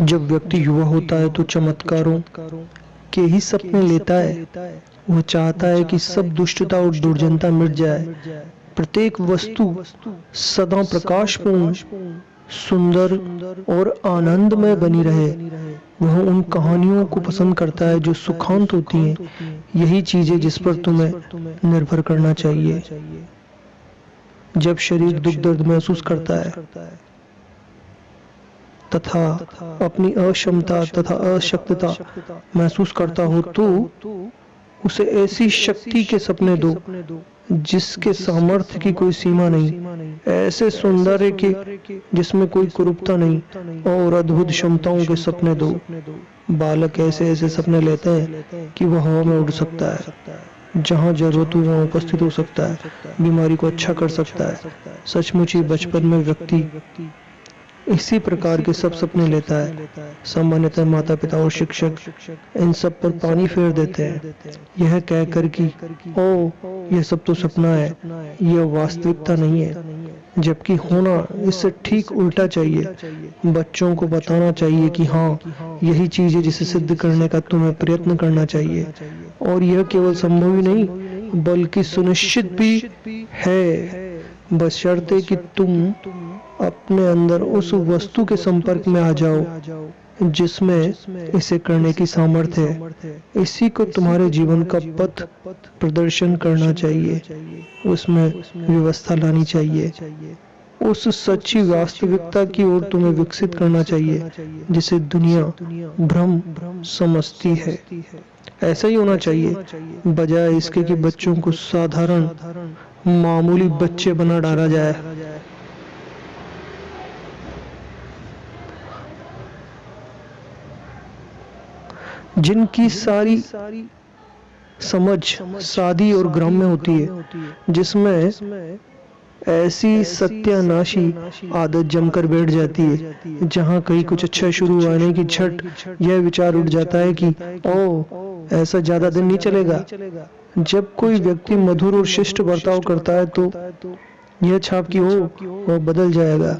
जब व्यक्ति युवा होता है तो चमत्कारों के ही सपने लेता है। वह चाहता है कि सब दुष्टता और दुर्जनता मिट जाए, प्रत्येक वस्तु सदा प्रकाशपूर्ण, सुंदर और आनंदमय बनी रहे। वह उन कहानियों को पसंद करता है जो सुखांत होती हैं। यही चीजें जिस पर तुम्हें निर्भर करना चाहिए। जब शरीर दुख दर्द महसूस करता है तथा अपनी अक्षमता तथा अशक्तता महसूस करता हो तो उसे ऐसी शक्ति के सपने दो जिसके सामर्थ्य की कोई सीमा नहीं, ऐसे सौंदर्य के जिसमें कोई कुरूपता नहीं और अद्भुत क्षमताओं के सपने दो। बालक ऐसे ऐसे सपने लेते हैं कि वह हवा में उड़ सकता है, जहाँ जरूरत हो वहाँ उपस्थित हो सकता है, बीमारी को अच्छा कर सकता है। सचमुच ही बचपन में व्यक्ति इसी प्रकार के सब सपने लेता है। सामान्यतः माता पिता और शिक्षक इन सब पर पानी फेर देते हैं, यह कहकर कि ओ यह सब तो सपना है, यह वास्तविकता नहीं है। जबकि होना इससे ठीक उल्टा चाहिए। बच्चों को बताना चाहिए कि हाँ, यही चीज है जिसे सिद्ध करने का तुम्हें प्रयत्न करना चाहिए, और यह केवल संभव ही नहीं बल्कि सुनिश्चित भी है, बशर्ते कि तुम अपने अंदर उस वस्तु के संपर्क में आ जाओ जिसमें इसे करने की सामर्थ्य है। इसी को तुम्हारे जीवन का पथ प्रदर्शन करना चाहिए, उसमें व्यवस्था लानी चाहिए, उस सच्ची वास्तविकता की ओर तुम्हें विकसित करना चाहिए जिसे दुनिया भ्रम समझती है। ऐसा ही होना चाहिए, बजाय इसके कि बच्चों को साधारण मामूली बच्चे बना डाला जाए। जिनकी सारी समझ सादी और ग्राम्य होती है, जिसमें ऐसी सत्यानाशी आदत जमकर बैठ जाती है, जहाँ कहीं कुछ अच्छा शुरू आने की झट यह विचार उठ जाता है कि ओ ऐसा ज्यादा दिन नहीं चलेगा। जब कोई व्यक्ति मधुर और शिष्ट बर्ताव करता है तो यह छाप की हो वह बदल जाएगा।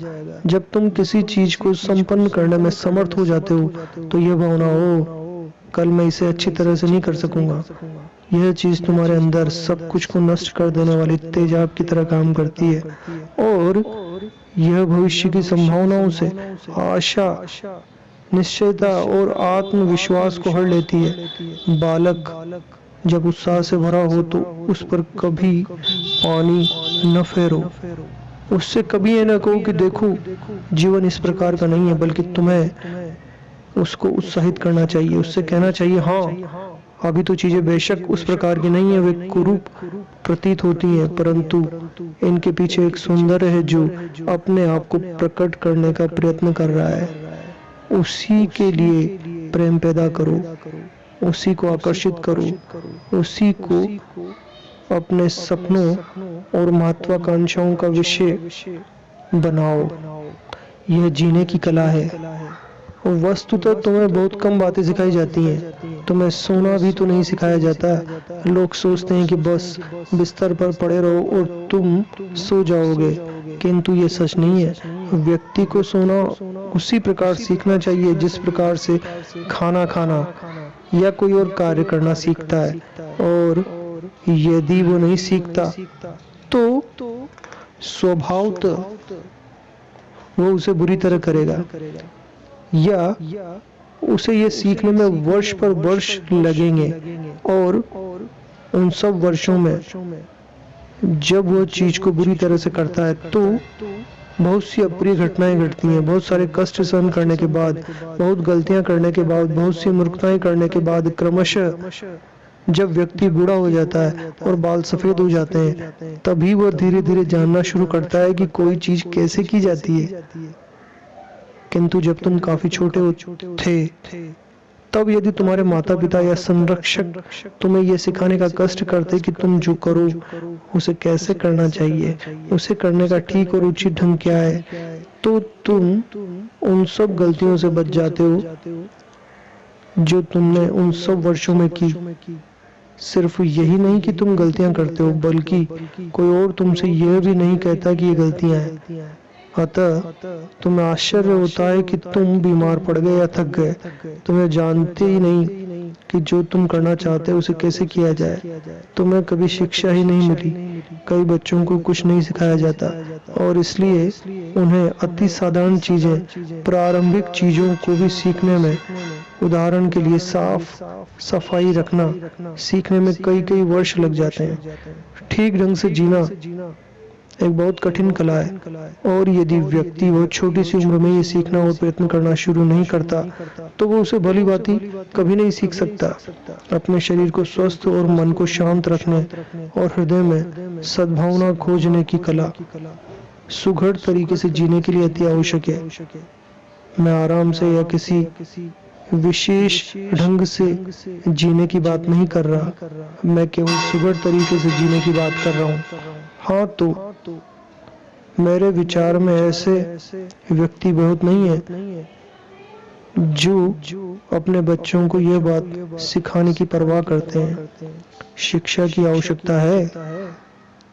जब तुम किसी चीज को संपन्न करने में समर्थ हो जाते हो तो यह भावना हो कल मैं इसे अच्छी तरह से नहीं कर सकूंगा, यह चीज तुम्हारे अंदर सब कुछ को नष्ट कर देने वाली तेजाब की तरह काम करती है, और यह भविष्य की संभावनाओं से आशा, निश्चयता और आत्मविश्वास को हर लेती है। बालक जब उत्साह से भरा हो तो उस पर कभी पानी न फेरो। उससे कभी ये न कहो कि देखो जीवन इस प्रकार का नहीं है, बल्कि तुम्हें उसको उत्साहित करना चाहिए। उससे कहना चाहिए हाँ, अभी तो चीजें बेशक उस प्रकार की नहीं है, वे कुरूप प्रतीत होती हैं, परंतु इनके पीछे एक सौंदर्य है जो अपने आप को प्रकट करने का प्रयत्न कर रहा है। उसी के लिए प्रेम पैदा करो, उसी को आकर्षित करो, उसी को अपने सपनों और महत्वाकांक्षाओं का विषय बनाओ। यह जीने की कला है। वस्तुतः तुम्हें बहुत कम बातें सिखाई जाती हैं। तुम्हें सोना भी तो नहीं सिखाया जाता। लोग सोचते हैं कि बस बिस्तर पर पड़े रहो और तुम सो जाओगे, किंतु ये सच नहीं है। व्यक्ति को सोना उसी प्रकार सीखना चाहिए जिस प्रकार से खाना खाना या कोई और कार्य करना सीखता है, और यदि वो नहीं सीखता तो स्वभावतः वो उसे बुरी तरह करेगा, या उसे ये सीखने में वर्ष पर वर्ष लगेंगे, और उन सब वर्षों में जब वो चीज को बुरी तरह से करता है तो बहुत सी अप्रिय घटनाएं घटती हैं। बहुत सारे कष्ट सहन करने के बाद, बहुत गलतियां करने के बाद, बहुत सी मूर्खताएं करने के बाद क्रमशः जब व्यक्ति बूढ़ा हो जाता है और बाल सफेद हो जाते हैं, तभी वह धीरे धीरे जानना शुरू करता है कि कोई चीज कैसे की जाती है। किंतु जब तुम काफी छोटे थे तब यदि तुम्हारे माता पिता या संरक्षक तुम्हें यह सिखाने का कष्ट करते कि तुम जो करो उसे कैसे करना चाहिए, उसे करने का ठीक और उचित ढंग क्या है, तो तुम उन सब गलतियों से बच जाते हो जो तुमने उन सब वर्षों में की। सिर्फ यही नहीं कि तुम गलतियां करते हो, बल्कि कोई और तुमसे यह भी नहीं कहता कि ये गलतियां हैं। अतः तुम्हें आश्चर्य होता है कि तुम बीमार पड़ गए या थक गए। तुम्हें जानते ही नहीं कि जो तुम करना चाहते हो उसे कैसे किया जाए। तुम्हें कभी शिक्षा ही नहीं मिली। कई बच्चों को कुछ नहीं सिखाया जाता और इसलिए उन्हें अति साधारण चीजें, प्रारंभिक चीजों को भी सीखने में, उदाहरण के लिए साफ सफाई रखना सीखने में कई कई वर्ष लग जाते हैं। ठीक ढंग से जीना एक बहुत कठिन कला है और यदि व्यक्ति बहुत छोटी सी उम्र में ये सीखना और प्रयत्न करना शुरू नहीं करता तो वो उसे भली भांति कभी नहीं सीख सकता। अपने शरीर को स्वस्थ और मन को शांत रखने और हृदय में सद्भावना खोजने की कला सुघड़ तरीके से जीने के लिए अति आवश्यक है। मैं आराम से या किसी विशेष ढंग से जीने की बात नहीं कर रहा, मैं केवल सुघड़ तरीके से जीने की बात कर रहा हूँ। हाँ, तो मेरे विचार में ऐसे व्यक्ति बहुत नहीं है जो अपने बच्चों को यह बात सिखाने की परवाह करते हैं। शिक्षा की आवश्यकता है।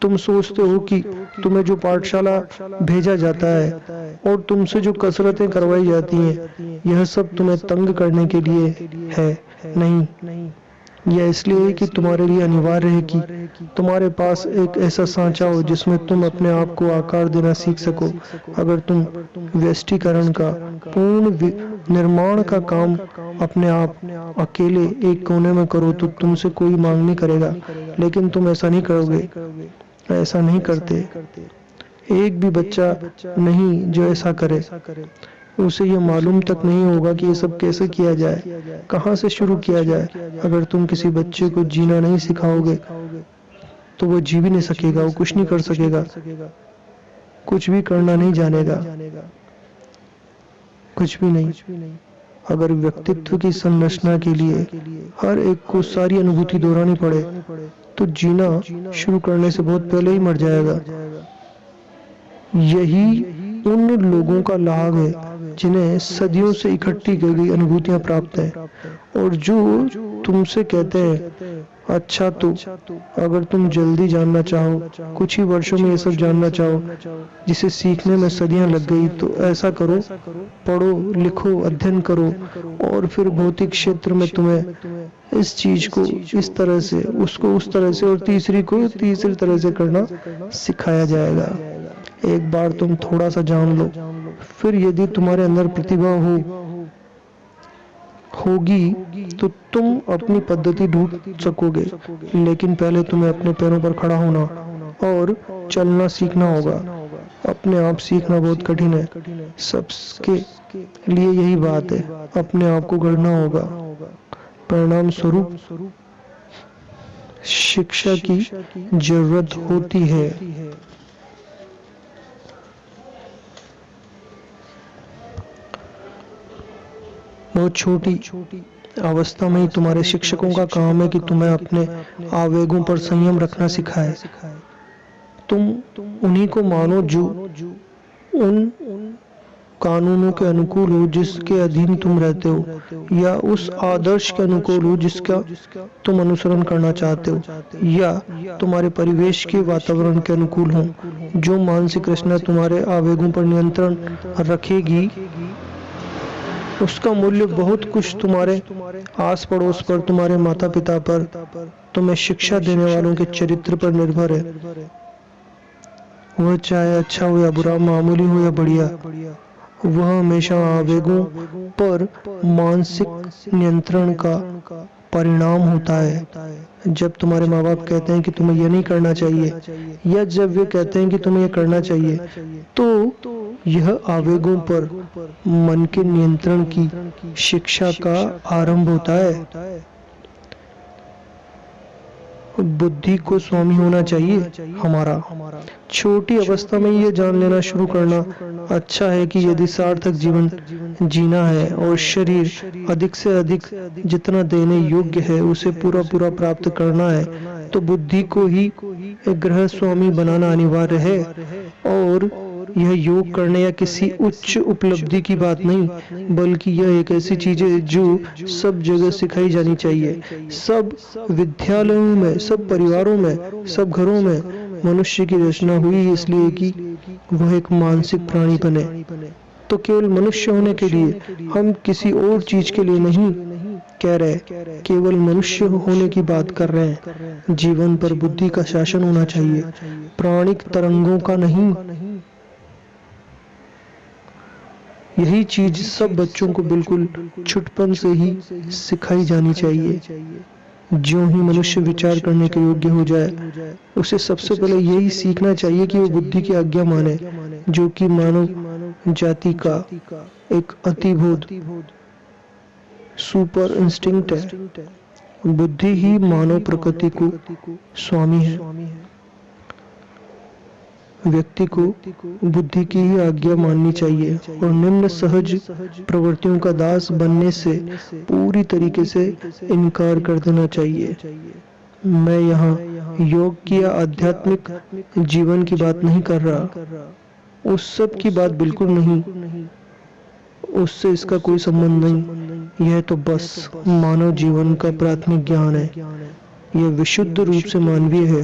तुम सोचते हो कि तुम्हें जो पाठशाला भेजा जाता है और तुमसे जो कसरतें करवाई जाती हैं, यह सब तुम्हें तंग करने के लिए है। नहीं, यह इसलिए है कि तुम्हारे लिए अनिवार्य है कि तुम्हारे पास एक ऐसा सांचा हो जिसमें तुम अपने आप को आकार देना सीख सको। अगर तुम व्यष्टिकरण का पूर्ण निर्माण का काम अपने आप अकेले एक कोने में करो तो तुमसे कोई मांग नहीं करेगा, लेकिन तुम ऐसा नहीं करोगे, ऐसा नहीं करते। एक भी बच्चा नहीं जो ऐसा करे। उसे ये मालूम तक नहीं होगा कि ये सब कैसे किया जाए, कहाँ से शुरू किया जाए। अगर तुम किसी बच्चे को जीना नहीं सिखाओगे तो वो जी भी नहीं सकेगा, वो कुछ नहीं कर सकेगा, कुछ भी करना नहीं जानेगा, कुछ भी नहीं। अगर व्यक्तित्व की संरचना के लिए हर एक को सारी अनुभूति दोहरानी पड़े तो जीना शुरू करने से बहुत पहले ही मर जाएगा। यही उन लोगों का लाभ है जिन्हें सदियों से इकट्ठी की गई अनुभूतियां प्राप्त हैं और जो तुमसे कहते हैं, अच्छा तो अगर तुम जल्दी जानना चाहो, कुछ ही वर्षों में ये सब जानना चाहो जिसे सीखने में सदियां लग गई, तो ऐसा करो, पढ़ो, लिखो, अध्ययन करो और फिर भौतिक क्षेत्र में तुम्हें इस चीज को इस तरह से, उसको उस तरह से और तीसरी को तीसरी तरह से करना सिखाया जाएगा। एक बार तुम थोड़ा सा जान लो, फिर यदि तुम्हारे अंदर प्रतिभा होगी तो तुम अपनी पद्धति ढूंढ सकोगे, लेकिन पहले तुम्हें अपने पैरों पर खड़ा होना और चलना सीखना होगा। अपने आप सीखना बहुत कठिन है, सबके लिए यही बात है। अपने आप को गढ़ना होगा। परिणाम स्वरूप शिक्षा की जरूरत होती है। बहुत छोटी अवस्था में ही तुम्हारे शिक्षकों का काम है कि तुम्हें अपने आवेगों पर संयम रखना सिखाए। तुम उन्हीं को मानो जो उन कानूनों के अनुकूल हो जिसके अधीन तुम रहते हो, या उस आदर्श के अनुकूल हो जिसका तुम अनुसरण करना चाहते हो, या तुम्हारे परिवेश के वातावरण के अनुकूल हो। जो मानसिक रचना तुम्हारे आवेगों पर नियंत्रण रखेगी उसका मूल्य बहुत कुछ तुम्हारे आस पड़ोस पर, तुम्हारे माता पिता पर, तुम्हें शिक्षा देने वालों के चरित्र पर निर्भर है। वह चाहे अच्छा हो या बुरा, मामूली हो या बढ़िया, वह हमेशा आवेगों पर मानसिक नियंत्रण का परिणाम होता है। जब तुम्हारे माँ बाप कहते हैं कि तुम्हें यह नहीं करना चाहिए, या जब वे कहते हैं कि तुम्हें यह करना चाहिए, तो यह आवेगों पर मन के नियंत्रण की शिक्षा का आरंभ होता है। बुद्धि को स्वामी होना चाहिए हमारा। छोटी अवस्था में यह जान लेना शुरू करना अच्छा है कि यदि सार्थक जीवन जीना है और शरीर अधिक से अधिक जितना देने योग्य है उसे पूरा पूरा प्राप्त करना है, तो बुद्धि को ही गृह स्वामी बनाना अनिवार्य है। और यह योग करने या किसी उच्च उपलब्धि की बात नहीं, बल्कि यह एक ऐसी चीज है जो सब जगह सिखाई जानी चाहिए। सब विद्यालयों में, सब परिवारों में, सब घरों में मनुष्य की रचना हुई इसलिए कि वह एक मानसिक प्राणी बने। तो केवल मनुष्य होने के लिए, हम किसी और चीज के लिए नहीं कह रहे, केवल मनुष्य होने की बात कर रहे हैं। जीवन पर बुद्धि का शासन होना चाहिए, प्राणिक तरंगों का नहीं। यही चीज सब बच्चों को बिल्कुल छुटपन से ही सिखाई जानी चाहिए। ज्यों ही मनुष्य विचार करने के योग्य हो जाए, उसे सबसे पहले यही सीखना चाहिए कि वो बुद्धि की आज्ञा माने, जो कि मानव जाति का एक अतिबोध सुपर इंस्टिंक्ट है। बुद्धि ही मानव प्रकृति को स्वामी है। व्यक्ति को बुद्धि की ही आज्ञा माननी चाहिए और निम्न सहज प्रवृत्तियों का दास बनने से पूरी तरीके से इनकार कर देना चाहिए। मैं यहाँ योग की या आध्यात्मिक जीवन की बात नहीं कर रहा, उस सब की बात बिल्कुल नहीं, उससे इसका कोई संबंध नहीं। यह तो बस मानव जीवन का प्राथमिक ज्ञान है। यह विशुद्ध रूप से मानवीय है।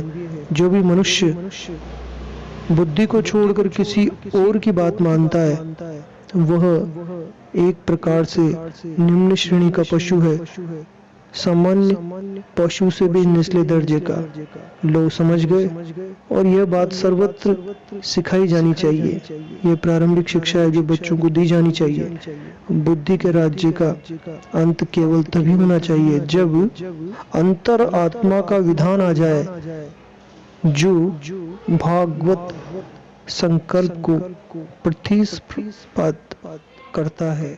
जो भी मनुष्य बुद्धि को छोड़कर किसी और की बात मानता है, वह एक प्रकार से निम्न श्रेणी का पशु है, सामान्य पशु से भी निचले दर्जे का। लोग समझ गए, और यह बात सर्वत्र सिखाई जानी चाहिए। यह प्रारंभिक शिक्षा है जो बच्चों को दी जानी चाहिए। बुद्धि के राज्य का अंत केवल तभी होना चाहिए जब अंतर आत्मा का विधान आ जाए, जो भागवत संकल्प को प्रतिस्पर्धा करता है।